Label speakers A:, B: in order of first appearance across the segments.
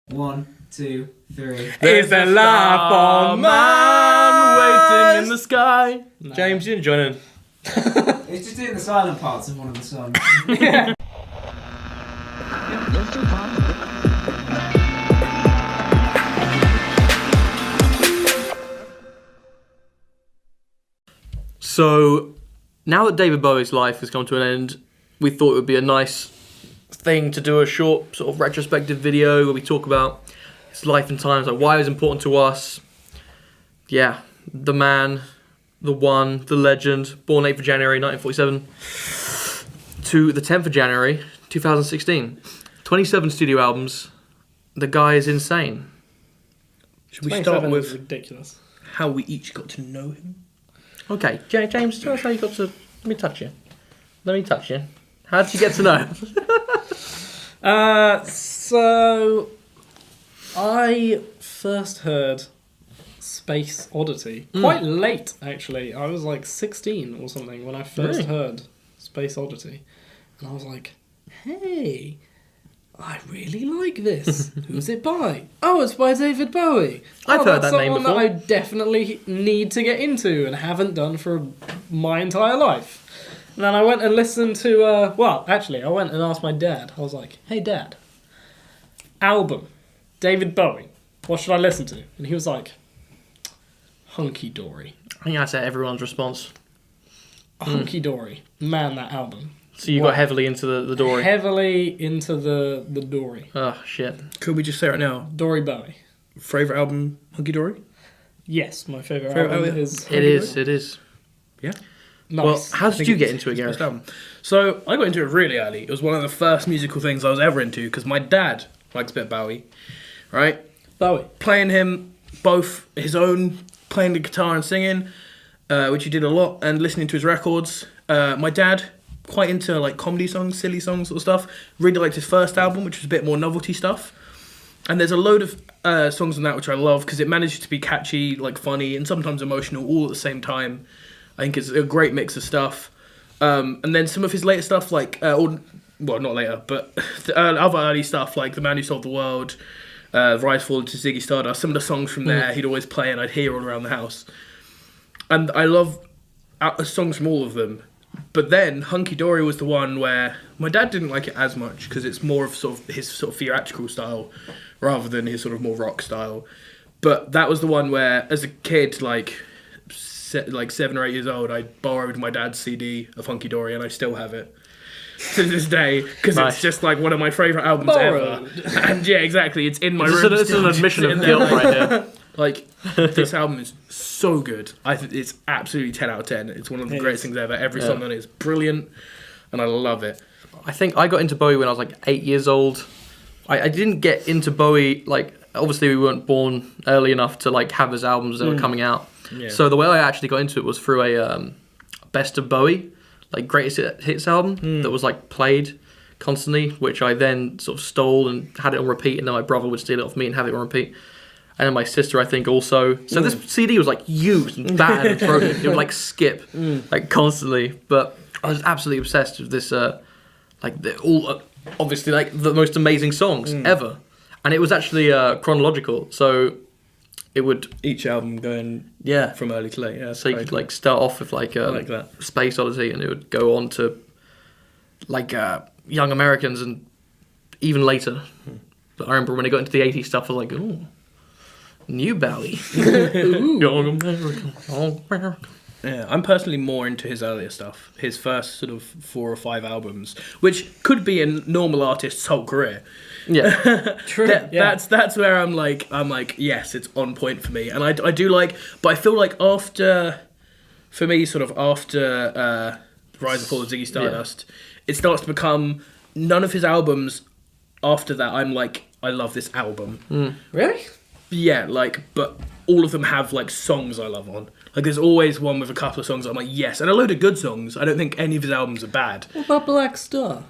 A: 1, 2, 3.
B: There's a life on man waiting in the sky.
C: No.
B: James, you didn't join in.
A: It's just doing the silent parts of one of the songs.
C: Yeah.
B: So, now that David Bowie's life has come to an end, we thought it would be a nice thing to do a short sort of retrospective video where we talk about his life and times, like why it was important to us. Yeah, the man, the one, the legend, born 8th of January 1947 to the 10th of January 2016. 27 studio albums. The guy is insane.
C: Should we start with ridiculous?
D: How we each got to know him?
B: Okay, James, tell us how you got to... Let me touch you. How did you get to know him?
C: So I first heard Space Oddity quite late, actually. I was like 16 or something when I first heard Space Oddity, and I was like, "Hey, I really like this. Who's it by? Oh, it's by David Bowie.
B: I've heard that name
C: someone
B: before.
C: that I definitely need to get into and haven't done for my entire life." And then I went and listened to, I went and asked my dad. I was like, "Hey, Dad, album, David Bowie, what should I listen to?" And he was like, "Hunky Dory."
B: I think that's everyone's response.
C: Hunky Dory. Man, that album.
B: So you got heavily into the Dory.
C: Heavily into the Dory.
B: Oh, shit.
D: Could we just say right now,
C: Dory Bowie.
D: favourite album, Hunky Dory?
C: Yes, my favourite
D: Favourite
C: album
D: album?
C: is...
B: It is.
D: Yeah.
C: Nice.
B: Well, how did you get into it,
D: It's
B: Gareth?
D: best album. So I got into it really early. It was one of the first musical things I was ever into because my dad likes a bit of Bowie, right?
C: Bowie.
D: Playing him both his own, playing the guitar and singing, which he did a lot, and listening to his records. My dad, quite into like comedy songs, silly songs sort of stuff. Really liked his first album, which was a bit more novelty stuff. And there's a load of songs on that which I love because it managed to be catchy, like funny, and sometimes emotional all at the same time. I think it's a great mix of stuff. And then some of his later stuff, like, not later, but the other early stuff, like The Man Who Sold the World, Rise, Fall to Ziggy Stardust, some of the songs from there he'd always play and I'd hear all around the house. And I love songs from all of them. But then Hunky Dory was the one where my dad didn't like it as much because it's more of sort of his sort of theatrical style rather than his sort of more rock style. But that was the one where, as a kid, like 7 or 8 years old, I borrowed my dad's CD of Hunky Dory and I still have it to this day because
B: Nice.
D: it's just like one of my favourite albums
C: Borrowed.
D: ever. And yeah, exactly, it's in my room.
B: This is an admission of guilt right here.
D: Like, this album is so good. I think it's absolutely 10 out of 10. It's one of the greatest things ever. Every song on it is brilliant, and I love it.
B: I think I got into Bowie when I was like 8 years old. I didn't get into Bowie, like, obviously we weren't born early enough to like have his albums that were coming out.
D: Yeah.
B: So the way I actually got into it was through a Best of Bowie, like greatest hits album that was like played constantly, which I then sort of stole and had it on repeat, and then my brother would steal it off me and have it on repeat. And then my sister, I think, also. So this CD was like used and battered and broken. It would like skip like constantly. But I was absolutely obsessed with this, obviously like the most amazing songs ever. And it was actually chronological, so it would
D: Each album going from early to late. Yeah,
B: so you could like start off with like
D: that.
B: Space Oddity, and it would go on to like Young Americans and even later. But I remember when it got into the 80s stuff, I was like, ooh, new Bowie. Young American. Young American.
D: Yeah, I'm personally more into his earlier stuff. His first sort of 4 or 5 albums, which could be a normal artist's whole career.
B: Yeah.
C: True.
D: That's where I'm like, yes, it's on point for me. And I do like, but I feel like after Rise and Fall of Ziggy Stardust, it starts to become, none of his albums after that, I'm like, I love this album.
C: Really?
D: Yeah, like, but all of them have like songs I love on. Like, there's always one with a couple of songs I'm like, yes, and a load of good songs. I don't think any of his albums are bad.
C: What about Black Star?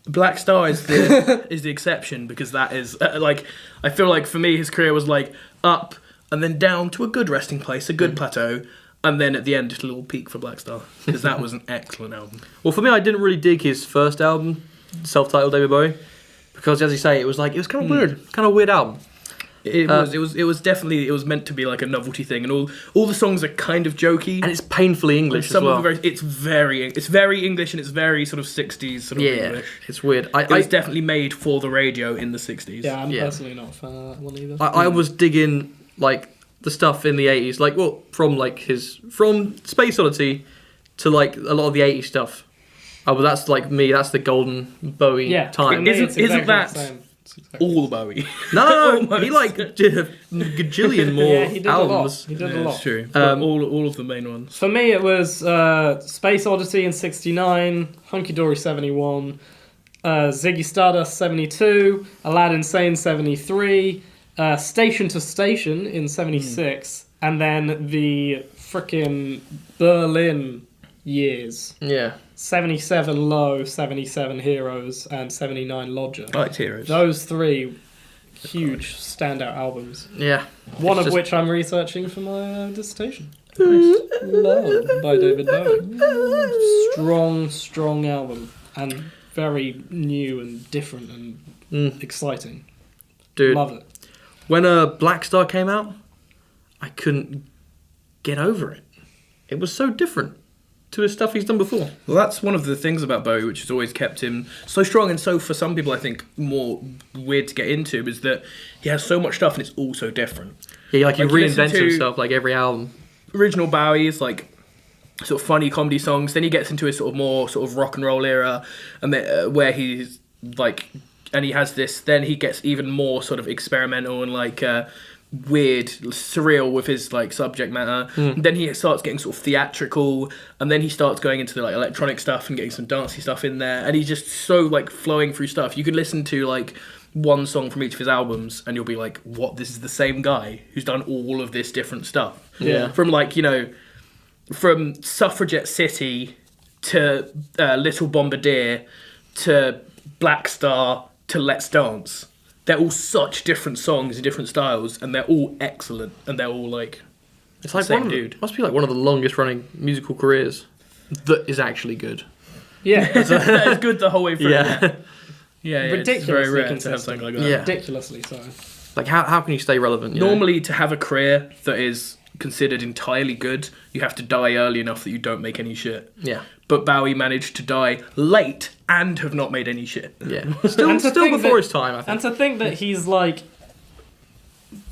D: Black Star is the exception because that is like, I feel like for me his career was like up and then down to a good resting place, a good plateau, and then at the end just a little peak for Black Star because that was an excellent album.
B: Well, for me, I didn't really dig his first album, self-titled David Bowie, because as you say, it was kind of weird, kind of weird album.
D: It was definitely meant to be like a novelty thing, and all the songs are kind of jokey,
B: And it's painfully English as well.
D: It's very English, and it's very sort of 60s sort of English.
B: It's weird.
D: It was definitely made for the radio in the 60s.
C: Yeah, I'm personally not a fan of that one either.
B: I was digging like the stuff in the 80s, like from Space Oddity to like a lot of the 80s stuff. Oh, but that's like me. That's the golden Bowie time.
D: Isn't that all Bowie?
B: No, he like did a gajillion more
C: he did
B: albums.
C: He did a lot.
D: It's true. But all of the main ones.
C: For me, it was Space Oddity in '69, Hunky Dory '71, Ziggy Stardust '72, Aladdin Sane '73, Station to Station in '76, and then the frickin' Berlin years.
B: Yeah.
C: 77 Low, 77 Heroes, and 79 Lodger.
D: I liked Heroes.
C: Those three huge standout albums.
B: Yeah.
C: One of which I'm researching for my dissertation. Love by David Bowie. Strong album. And very new and different and exciting.
B: Dude.
C: Love it.
B: When Black Star came out, I couldn't get over it. It was so different to the stuff he's done before.
D: Well, that's one of the things about Bowie, which has always kept him so strong, and so for some people, I think, more weird to get into, is that he has so much stuff and it's all so different.
B: Yeah, he reinvents
D: to
B: himself like every album.
D: Original Bowie is like sort of funny comedy songs. Then he gets into his sort of more sort of rock and roll era, and where he's like, and he has this. Then he gets even more sort of experimental and like weird, surreal with his like subject matter. Then he starts getting sort of theatrical, and then he starts going into the like electronic stuff and getting some dancey stuff in there, and he's just so like flowing through stuff. You could listen to like one song from each of his albums and you'll be like, what, this is the same guy who's done all of this different stuff.
B: Yeah.
D: From like, you know, from Suffragette City to Little Bombardier to Black Star to Let's Dance. They're all such different songs and different styles, and they're all excellent, and they're all like,
B: it's like
D: same dude.
B: Must be like one of the longest running musical careers that is actually good.
C: Yeah.
D: that is good the whole way through.
B: Yeah.
D: Yeah,
C: Ridiculously
D: it's very rare to have
C: consistent.
D: something like that.
B: Yeah.
C: Ridiculously so.
B: Like how can you stay relevant? You know?
D: Normally, to have a career that is considered entirely good, you have to die early enough that you don't make any shit.
B: Yeah.
D: But Bowie managed to die late and have not made any shit.
B: Yeah. Still before his time, I think.
C: And to think that he's like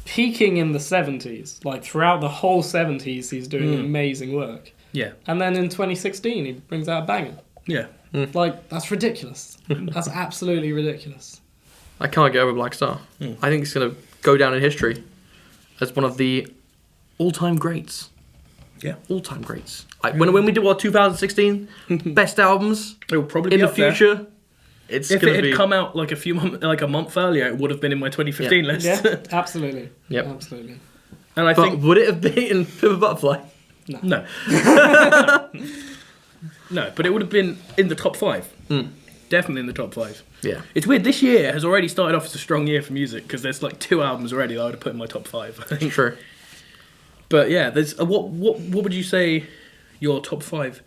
C: peaking in the 70s, like throughout the whole 70s, he's doing amazing work.
D: Yeah.
C: And then in 2016, he brings out a banger.
D: Yeah.
C: Like, that's ridiculous. That's absolutely ridiculous.
B: I can't get over Black Star. I think it's going to go down in history as one of the all-time greats.
D: Yeah.
B: All-time greats. When we do our 2016 best albums
D: It will probably
B: in
D: be
B: the
D: up there.
B: future, it's
D: If
B: going
D: it
B: to
D: had
B: be...
D: come out like a month earlier, it would have been in my 2015 list.
C: Yeah, absolutely.
B: Yep.
C: Absolutely.
D: And I
B: But
D: think
B: would it have beaten Pimp a Butterfly?
D: no. No, but it would have been in the top 5. Definitely in the top 5.
B: Yeah.
D: It's weird. This year has already started off as a strong year for music because there's like 2 albums already that I would have put in my top 5. I think.
B: True.
D: But yeah, there's what would you say your top 5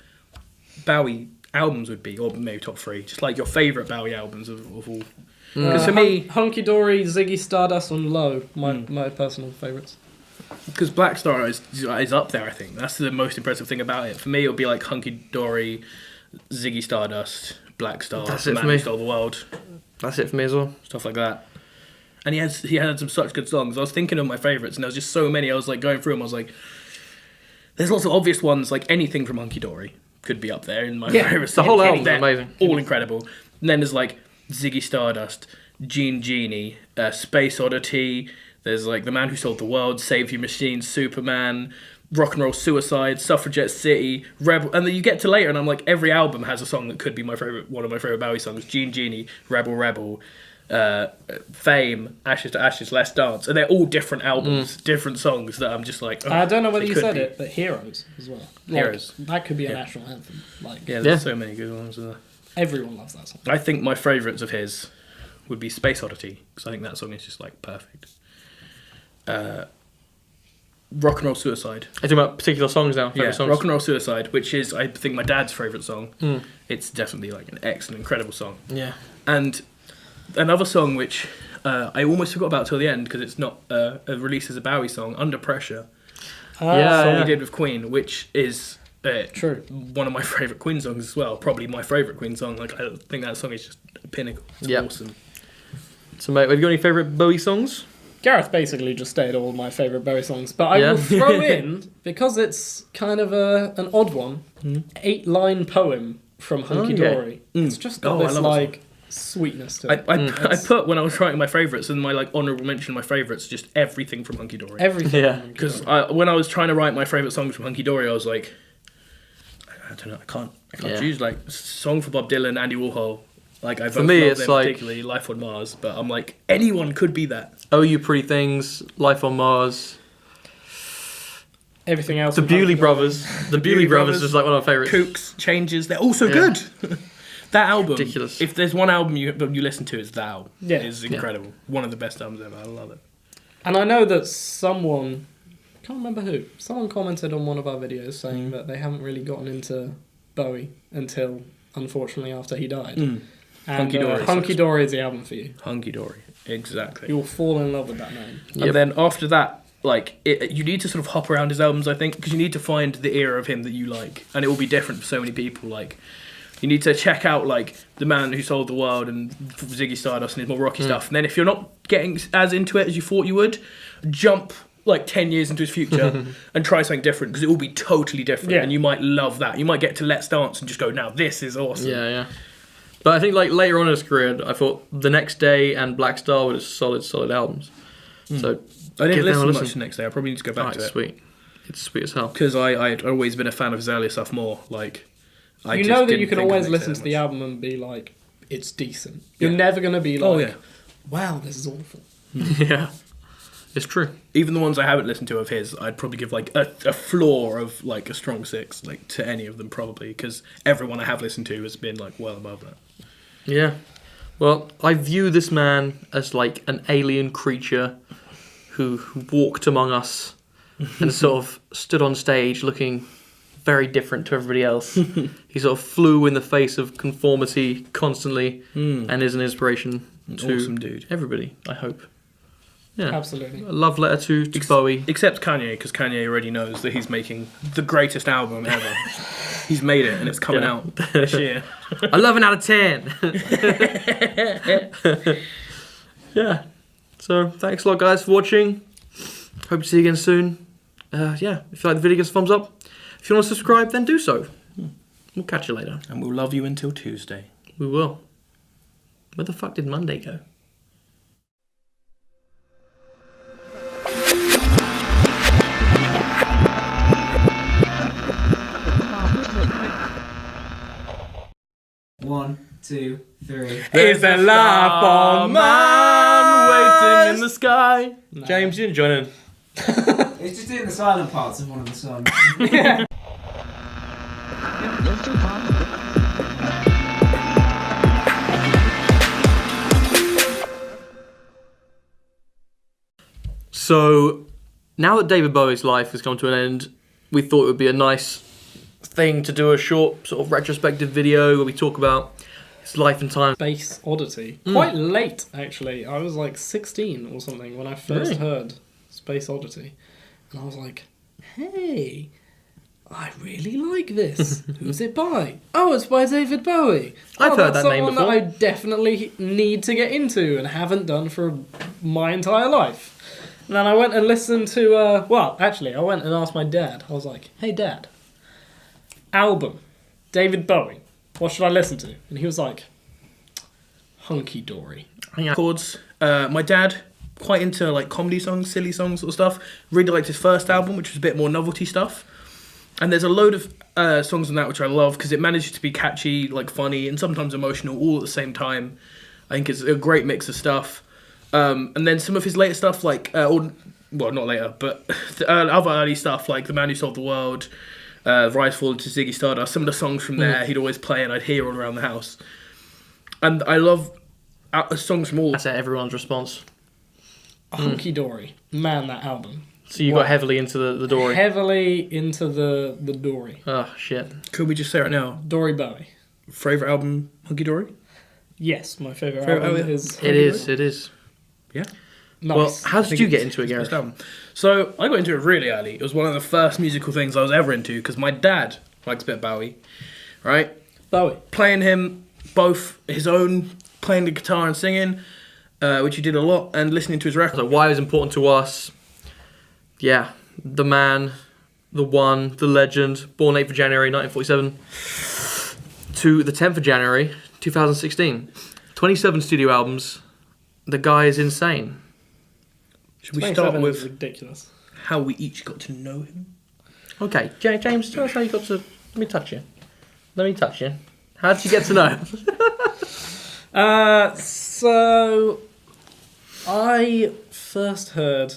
D: Bowie albums would be, or maybe top 3? Just like your favourite Bowie albums of all. Because for me,
C: Hunky Dory, Ziggy Stardust, and Low, my personal favourites.
D: because Black Star is up there, I think that's the most impressive thing about it. For me, it would be like Hunky Dory, Ziggy Stardust, Black Star,
B: That's it
D: Man
B: for
D: Who
B: me.
D: Stole the World,
B: That's it for me as well.
D: stuff like that. And he had some such good songs. I was thinking of my favourites, and there was just so many. I was like going through them. I was like, there's lots of obvious ones. Like anything from Hunky Dory could be up there in my favourites.
B: the whole album's
D: They're
B: amazing.
D: all incredible. And then there's like Ziggy Stardust, Genie, Space Oddity. There's like The Man Who Sold the World, Save Your Machine, Superman, Rock and Roll Suicide, Suffragette City, Rebel. And then you get to later, and I'm like, every album has a song that could be one of my favourite Bowie songs. Genie, Rebel. Fame, Ashes to Ashes, Let's Dance, and they're all different albums, different songs that I'm just like.
C: I don't know whether
D: they
C: you
D: could
C: said
D: be.
C: it, but Heroes as well.
D: Heroes.
C: That could be a national anthem. Like
D: Yeah, there's so many good ones.
C: everyone loves that song.
D: I think my favourites of his would be Space Oddity, because I think that song is just like perfect. Rock and Roll Suicide.
B: Are you talking about particular songs now?
D: Yeah,
B: Favourite songs?
D: Rock and Roll Suicide, which is I think my dad's favourite song. It's definitely like an excellent, incredible song.
B: Yeah.
D: And another song which I almost forgot about till the end because it's not a release as a Bowie song, Under Pressure.
B: Yeah,
D: Song
B: yeah.
D: he did with Queen, which is
C: True.
D: one of my favourite Queen songs as well. Probably my favourite Queen song. Like I think that song is just a pinnacle. It's
B: Yep.
D: awesome.
B: So, mate, have you got any favourite Bowie songs?
C: Gareth basically just stated all my favourite Bowie songs, but I
B: Yeah.
C: will throw in, because it's kind of an odd one, 8-line poem from Hunky
B: Okay.
C: Dory. It's just got
D: Oh, I
C: this
D: love that song.
C: like sweetness to it.
D: I put when I was writing my favourites and my like honourable mention, my favourites, just everything from Hunky Dory.
C: Everything.
B: Yeah.
C: from Hunky
D: Because
C: Dory.
D: when I was trying to write my favourite songs from Hunky Dory, I was like, I don't know, I can't
B: Yeah.
D: choose like song for Bob Dylan, Andy Warhol. Like I
B: For
D: both
B: me,
D: love
B: it's
D: them,
B: like-
D: particularly Life on Mars, but I'm like anyone could be that.
B: Oh, You Pretty Things, Life on Mars,
C: Everything else.
B: The
C: from Hunky
B: Bewley
C: Dory.
B: Brothers. The Bewley Brothers is like one of my favourites.
D: Kooks, Changes, they're all so
B: Yeah.
D: good. That album,
B: Ridiculous.
D: if there's one album you listen to, it's that album.
C: Yeah.
D: It's incredible. One of the best albums ever. I love it.
C: And I know that someone, I can't remember who, someone commented on one of our videos saying that they haven't really gotten into Bowie until, unfortunately, after he died. And
D: Hunky Dory
C: Hunky
D: sucks.
C: Dory is the album for you.
D: Hunky Dory, exactly.
C: You'll fall in love with that name.
B: Yep.
D: And then after that, like you need to sort of hop around his albums, I think, because you need to find the era of him that you like, and it will be different for so many people. Like you need to check out like The Man Who Sold the World and Ziggy Stardust and his more rocky stuff. And then if you're not getting as into it as you thought you would, jump like 10 years into his future and try something different because it will be totally different,
C: Yeah.
D: and you might love that. You might get to Let's Dance and just go, now this is awesome.
B: Yeah, yeah. But I think like later on in his career, I thought The Next Day and Black Star were just solid albums. So
D: I didn't
B: give them a
D: listen much the next day. I probably need to go back
B: Oh,
D: to
B: it's
D: it
B: sweet. It's sweet as hell.
D: because I'd always been a fan of his earlier stuff more. Like I
C: You
D: just
C: know that
D: didn't
C: you can
D: think of
C: always
D: Next Day
C: listen
D: that
C: to the
D: much.
C: album and be like, it's decent. You're
D: Yeah.
C: never going to be like,
D: Oh yeah.
C: wow, this is awful.
B: Yeah, it's true.
D: Even the ones I haven't listened to of his, I'd probably give like a floor of like a strong 6, like to any of them probably, because everyone I have listened to has been like well above that.
B: Yeah. Well, I view this man as like an alien creature who walked among us and sort of stood on stage looking very different to everybody else. He sort of flew in the face of conformity constantly and is an inspiration to
D: Awesome dude.
B: everybody, I hope. Yeah.
C: Absolutely.
B: A love letter to Bowie.
D: Except Kanye, because Kanye already knows that he's making the greatest album ever. He's made it and it's coming
B: Yeah.
D: out this year.
B: 11 out of 10. Yeah. So thanks a lot, guys, for watching. Hope to see you again soon. Yeah, if you like the video, give us a thumbs up. If you want to subscribe, then do so. We'll catch you later.
D: And we'll love you until Tuesday.
B: We will. Where the fuck did Monday go?
A: One, two, three.
D: Is a life on man waiting in the sky.
C: No.
B: James, you didn't join in.
A: It's just doing the silent parts of one of the songs.
B: So, now that David Bowie's life has come to an end, we thought it would be a nice thing to do a short sort of retrospective video where we talk about his life and times.
C: Space Oddity. Quite late, actually. I was like 16 or something when I first
B: Really?
C: heard Space Oddity. And I was like, hey, I really like this. Who's it by? Oh, it's by David Bowie.
B: I've heard
C: that's
B: that name
C: someone
B: before.
C: that I definitely need to get into and haven't done for my entire life. And then I went and listened to, I went and asked my dad. I was like, hey, Dad, album, David Bowie, what should I listen to? And he was like, Hunky Dory.
D: Chords. My dad, quite into like comedy songs, silly songs sort of stuff. Really liked his first album, which was a bit more novelty stuff. And there's a load of songs on that which I love because it manages to be catchy, like funny, and sometimes emotional all at the same time. I think it's a great mix of stuff. And then some of his later stuff, like, not later, but the other early stuff, like The Man Who Sold the World, Rise, Fall to Ziggy Stardust, some of the songs from there he'd always play and I'd hear all around the house. And I love songs from all.
B: That's everyone's response.
C: Hunky Dory. Man, that album.
B: So you
C: Wow.
B: got heavily into the Dory.
C: Heavily into the Dory.
B: Oh, shit.
D: Could we just say right now,
C: Dory Bowie.
D: favourite album, Hunky Dory?
C: Yes, my favourite
D: Favourite
C: album
D: album?
C: is...
B: It is.
D: Yeah.
B: Well,
C: Nice.
B: how did you get into it,
D: Best
B: Gareth?
D: album. So I got into it really early. It was one of the first musical things I was ever into because my dad likes a bit of Bowie, right?
C: Bowie.
D: Playing him both his own, playing the guitar and singing, which he did a lot, and listening to his records.
B: So why it was important to us? Yeah, the man, the one, the legend, born 8th of January 1947 to the 10th of January 2016. 27 studio albums. The guy is insane.
D: Should we start
C: 27 is
D: with
C: ridiculous.
D: how we each got to know him?
B: Okay, James, tell us how you got to... Let me touch you. How did you get to know him?
C: So I first heard